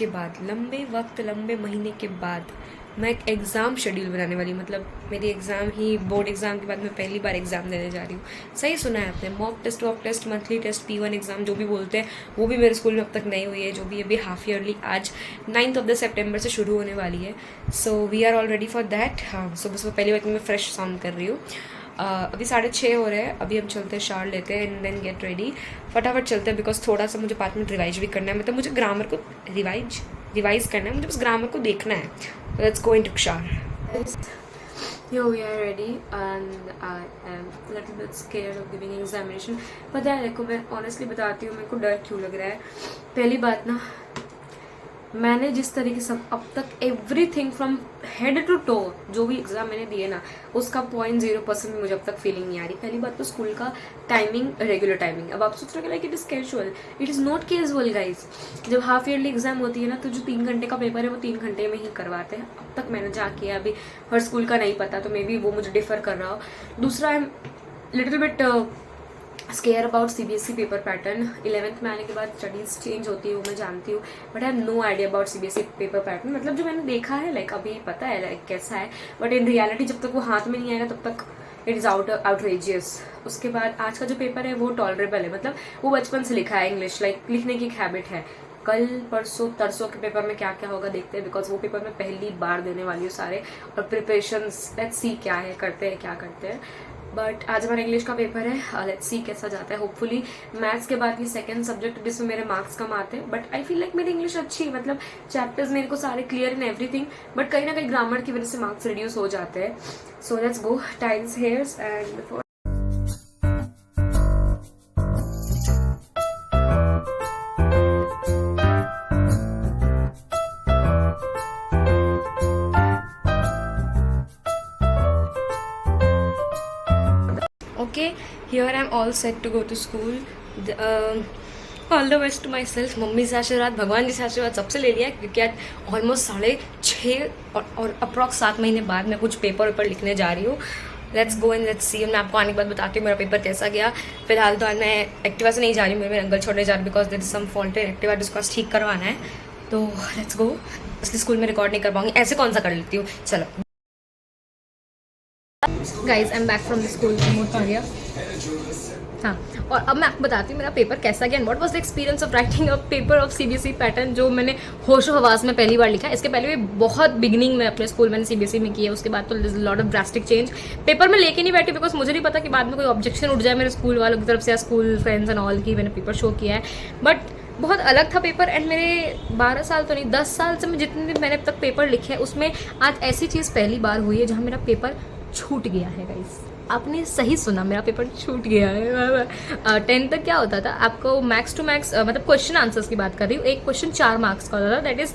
के बाद, लंबे वक्त, लंबे महीने के बाद मैं एक एग्ज़ाम शेड्यूल बनाने वाली, मतलब मेरी एग्ज़ाम ही, बोर्ड एग्ज़ाम के बाद मैं पहली बार एग्ज़ाम देने जा रही हूँ। सही सुना है आपने, mock test, walk test, monthly test, P1 exam जो भी बोलते हैं, वो भी मेरे स्कूल में अब तक नहीं हुई है। जो भी अभी हाफ ईयरली आज 9 सितंबर से शुरू होने वाली है। So we are all ready for that. हाँ, सुबह सुबह पहली बार मैं फ्रेश साउंड कर रही हूँ। अभी 6:30 हो रहे हैं। अभी हम चलते हैं, शावर लेते हैं एंड देन गेट रेडी। फटाफट चलते हैं बिकॉज थोड़ा सा मुझे 5 मिनट रिवाइज भी करना है, मतलब मुझे ग्रामर को रिवाइज करना है, मुझे बस ग्रामर को देखना है। Let's go into shower. Here we are ready and I am a little bit scared of giving examination. पता है, देखो मैं honestly बताती हूँ मेरे को डर क्यों लग रहा है। पहली बात ना, मैंने जिस तरीके से अब तक everything from head to toe जो भी एग्जाम मैंने दिए ना, उसका 0.0% भी मुझे अब तक फीलिंग नहीं आ रही। पहली बात तो स्कूल का टाइमिंग, रेगुलर टाइमिंग। अब आप सोच रहे हो like it is casual, it is not casual guys. जब हाफ ईयरली एग्जाम होती है ना, तो जो 3 घंटे का पेपर है वो 3 घंटे में ही करवाते हैं। अब तक मैंने जा किया, अभी हर स्कूल का नहीं पता, तो मे बी वो मुझे डिफर कर रहा हो। दूसरा, I am little bit square about CBSE paper pattern. 11th में आने के बाद स्टडीज़ चेंज होती है, वो मैं जानती हूँ, but I have no idea about CBSE paper pattern. मतलब जो मैंने देखा है, लाइक अभी पता है लाइक कैसा है, बट इन रियलिटी जब तक वो हाथ में नहीं आएगा तब तक इट इज़ आउटरेजियस। उसके बाद आज का जो पेपर है वो टॉलरेबल है, मतलब वो बचपन से लिखा है इंग्लिश, लाइक लिखने की एक हैबिट है। कल परसों तरसों के पेपर में क्या क्या होगा देखते हैं, बिकॉज वो पेपर मैं पहली बार देने वाली हूँ सारे, और प्रिपरेशंस लेट्स सी क्या है, करते हैं क्या करते हैं। बट आज हमारा इंग्लिश का पेपर है, लेट्स सी कैसा जाता है। होपफुली मैथ्स के बाद ये सेकंड सब्जेक्ट जिसमें मेरे मार्क्स कम आते हैं, बट आई फील लाइक मेरी इंग्लिश अच्छी, मतलब चैप्टर्स मेरे को सारे क्लियर इन एवरीथिंग, बट कहीं ना कहीं ग्रामर की वजह से मार्क्स रिड्यूस हो जाते हैं। So let's go, tiles hairs and okay, here I am all set to go to school. All the best to myself. Mummy से आशीर्वाद, भगवान जी से आशीर्वाद सबसे ले लिया, क्योंकि आज ऑलमोस्ट 6.5 और अप्रॉक्स 7 महीने बाद मैं कुछ पेपर लिखने जा रही हूँ। Let's go and let's see. मैं आपको आने के बाद बताती हूँ मेरा पेपर कैसा गया। फिलहाल तो आज मैं एक्टिवा से नहीं जा रही हूँ, मेरे अंकल छोड़ने जा रही हूँ, because there is some fault in Activa जिसको आज ठीक करवाना है। तो लेट्स गो। इसलिए स्कूल में रिकॉर्ड नहीं कर पाऊंगी, ऐसे कौन सा कर लेती हूँ। चलो guys, I am back from the school. हाँ, और अब मैं आपको बताती हूँ मेरा पेपर कैसा गया and what was the experience of writing a paper of CBSE pattern, जो मैंने होशो हवास में पहली बार लिखा है। इसके पहले भी बहुत बिगिनिंग में अपने स्कूल मैंने CBSE में किया, उसके बाद तो lot of drastic change. Paper में लेके नहीं बैठी बिकॉज मुझे नहीं पता कि बाद में कोई ऑब्जेक्शन उठ जाए मेरे स्कूल वालों की तरफ से या स्कूल फ्रेंड्स एंड ऑल की मैंने पेपर शो किया है। बट बहुत अलग था पेपर, एंड मेरे 12 साल तो नहीं 10 साल से मैं जितने दिन मैंने अब तक पेपर लिखे हैं, उसमें आज ऐसी चीज़ पहली बार हुई है जहाँ मेरा पेपर छूट गया है गाइस। आपने सही सुना, मेरा पेपर छूट गया है। 10 तक क्या होता था, आपको मैक्स टू मैक्स, मतलब क्वेश्चन आंसर्स की बात कर रही हूँ, एक क्वेश्चन 4 मार्क्स का होता था, that is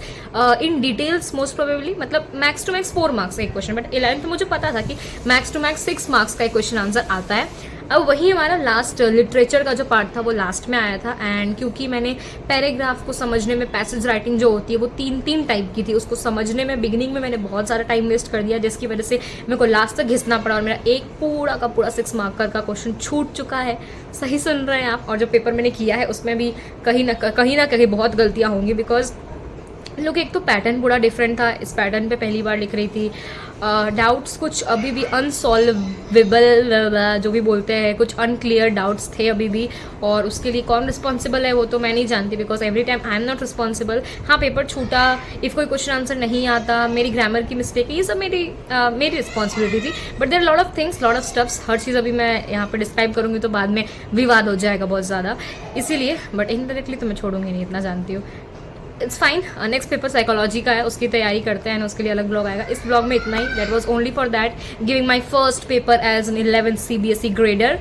in details most probably, मतलब मैक्स टू मैक्स 4 मार्क्स एक क्वेश्चन। बट 11th में मुझे पता था कि मैक्स टू मैक्स 6 मार्क्स का एक क्वेश्चन आंसर आता है। अब वही हमारा लास्ट लिटरेचर का जो पार्ट था वो लास्ट में आया था, एंड क्योंकि मैंने पैराग्राफ को समझने में, पैसेज राइटिंग जो होती है वो 3 टाइप की थी, उसको समझने में बिगिनिंग में मैंने बहुत सारा टाइम वेस्ट कर दिया, जिसकी वजह से मेरे को लास्ट तक घिसना पड़ा और मेरा एक पूरा का पूरा 6 मार्क का क्वेश्चन छूट चुका है। सही सुन रहे हैं आप। और जो पेपर मैंने किया है उसमें भी कहीं ना कहीं बहुत गलतियाँ होंगी, बिकॉज लोग, एक तो पैटर्न पूरा डिफरेंट था, इस पैटर्न पे पहली बार लिख रही थी। डाउट्स कुछ अभी भी अनसॉल्वेबल जो भी बोलते हैं, कुछ अनक्लियर डाउट्स थे अभी भी, और उसके लिए कौन रिस्पॉन्सिबल है वो तो मैं नहीं जानती, because every time I am not responsible. हाँ, पेपर छूटा, इफ़ कोई क्वेश्चन आंसर नहीं आता, मेरी ग्रामर की मिस्टेक है, ये सब मेरी रिस्पॉन्सिबिलिटी थी। But there lot of things, lot of steps, हर चीज़ अभी मैं यहाँ पर डिस्क्राइब करूँगी तो बाद में विवाद हो जाएगा बहुत ज़्यादा, इसीलिए। बट इनडायरेक्टली तो मैं छोड़ूंगी नहीं, इतना जानती हूँ। It's fine. Next paper psychology का है, उसकी तैयारी करते हैं, उसके लिए अलग ब्लॉग आएगा। इस ब्लॉग में इतना ही। That was only for that, giving my first paper as an 11th CBSE grader.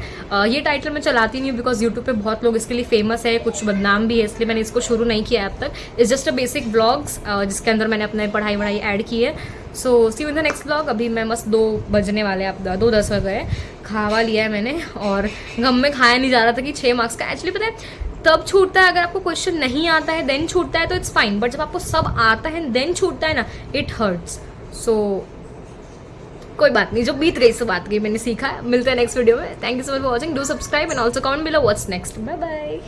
ये टाइटल मैं चलाती नहीं हूँ बिकॉज यूट्यूब पे बहुत लोग इसके लिए फेमस है, कुछ बदनाम भी है, इसलिए मैंने इसको शुरू नहीं किया अब तक। It's just a basic blogs जिसके अंदर मैंने अपने पढ़ाई वढ़ाई ऐड की है। So see you in the next blog. अभी मैं मस्त 2 बजने वाले, अब 2:10 हो गए। खावा लिया है मैंने, और गम में खाया नहीं जा रहा था कि 6 मार्क्स का। एक्चुअली पता है तब छूटता है, अगर आपको क्वेश्चन नहीं आता है देन छूटता है तो इट्स फाइन, बट जब आपको सब आता है देन छूटता है ना, इट हर्ट्स। सो कोई बात नहीं, जो बीत गई सो बात गई, मैंने सीखा है। मिलते हैं नेक्स्ट वीडियो में। Thank you so much for watching, do subscribe and also comment below what's next. Bye bye.